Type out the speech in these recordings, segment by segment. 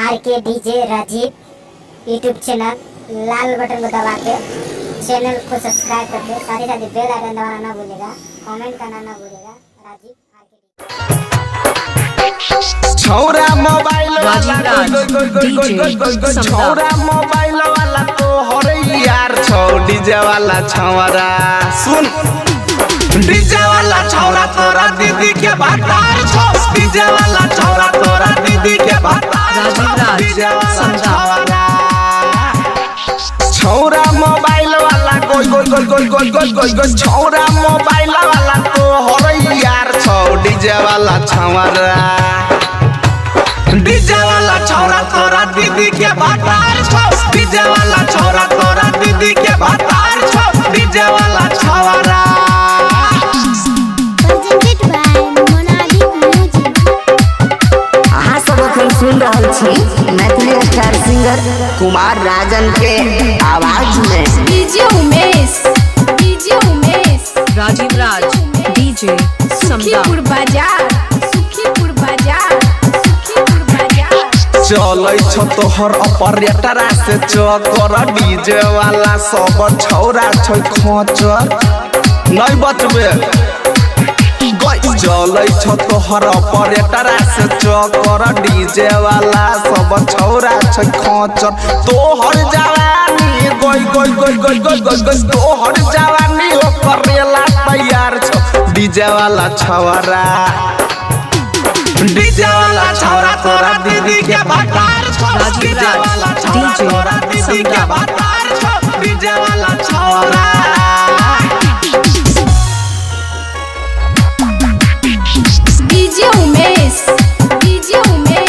RK DJ Rajiv YouTube channel लाल button को दबा के चैनल को सब्सक्राइब करके साथ ही बेल आइकन दबाना ना भूलिएगा, कमेंट करना ना भूलिएगा। राजीव छौरा मोबाइल वाला छौरा मोबाइल वाला तो हरे यार छौ डीजे वाला छौरा सुन डीजे वाला छौरा तोरा दीदी के भतार छौ डीजे वाला छौरा तोरा दीदी के भतार छौ डीजे वाला छौरा छौरा मोबाइल वाला गोल छौरा मोबाइल वाला तो हरे यार छौ डीजे वाला छौरा डीजे वाला छौरा तोरा दीदी के भतार छौ डीजे वाला छौरा तोरा दीदी के भतार छौ डीजे वाला छौरा presented by Monali Music। अहाँ सब अखन सुन रहल छी मैथिली स्टार सिंगर कुमार राजन के आवाज में डीजे उमेश राजीव राज डीजे सुखीपुर बाजार चलै छ तोहर ऑपरेटरा से चकर डीजे वाला सब छौरा छै खोचर नहीं बचबे चलै छ तोहर ऑपरेटरा से चकर डीजे वाला सब छौरा छै खोचर तोहर जवानी गोई तोहर जवानी ओकरेला तैयार छ डीजे वाला छौरा डीजे वाला छौरा तोरा दीदी के भतार छौ डीजे वाला छौरा तोरा दीदी के भतार छौ डीजे वाला छौरा डीजे उमेश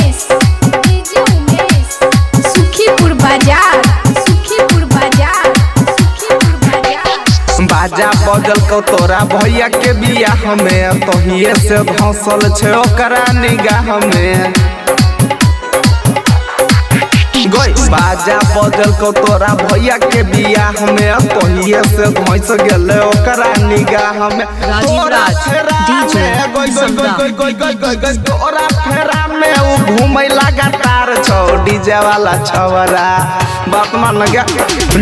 सुखीपुर बाजार बाजा बजल को तोरा भैया के बिया हमें तोहिए से धौसल छै ओकरा निगाह में बाजा बजल को तोरा भैया के बिया हमें तोहिए से धौस गेले ओकरा निगाह में राजीव राज डीजे तोरा फेरा में उ घूमै लगातार छौ डीजे वाला छौरा बात मान गया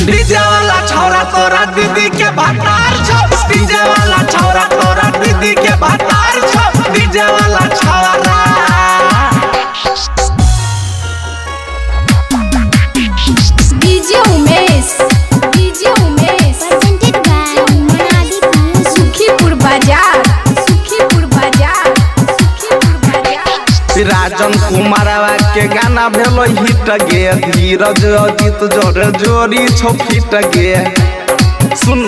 डीजे वाला छौरा तोरा दीदी के भतार छौ डीजे वाला छौरा तोरा दीदी के भतार छौ डीजे वाला छौरा DJ Umesh presented by Monali Music। Sukhipur बाजार राजन कुमारवा के गाना भेलो हिट गे धीरज अजित जोरे जोरी छौ फिट गे सुन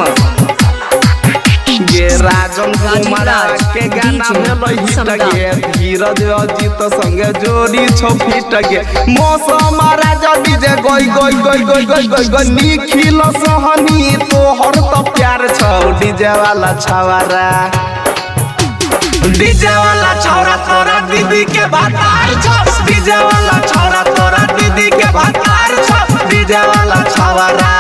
गे राजन कुमारवा के गाना भेलो हिट गे धीरज अजित संगे जोरी छौ फिट गे मौसम राजा डीजे गोई निखिल सहनी तोहर तो प्यार छौ डीजे वाला छौरा डीजे वाला छौरा तोरा दीदी के भतार छौ डीजे वाला छौरा तोरा दीदी के भतार छौ डीजे वाला छौरा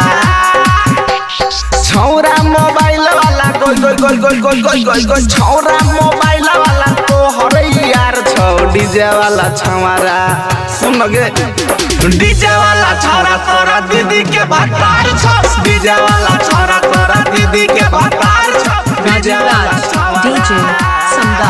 छौरा मोबाइल वाला गोल छौरा मोबाइल वाला तो हरे यार छौ डीजे वाला छौरा सुन गे डीजे वाला छौरा तोरा दीदी के भतार छौ डीजे वाला छौरा तोरा दीदी के भतार छौ डीजे वाला डीजे समदा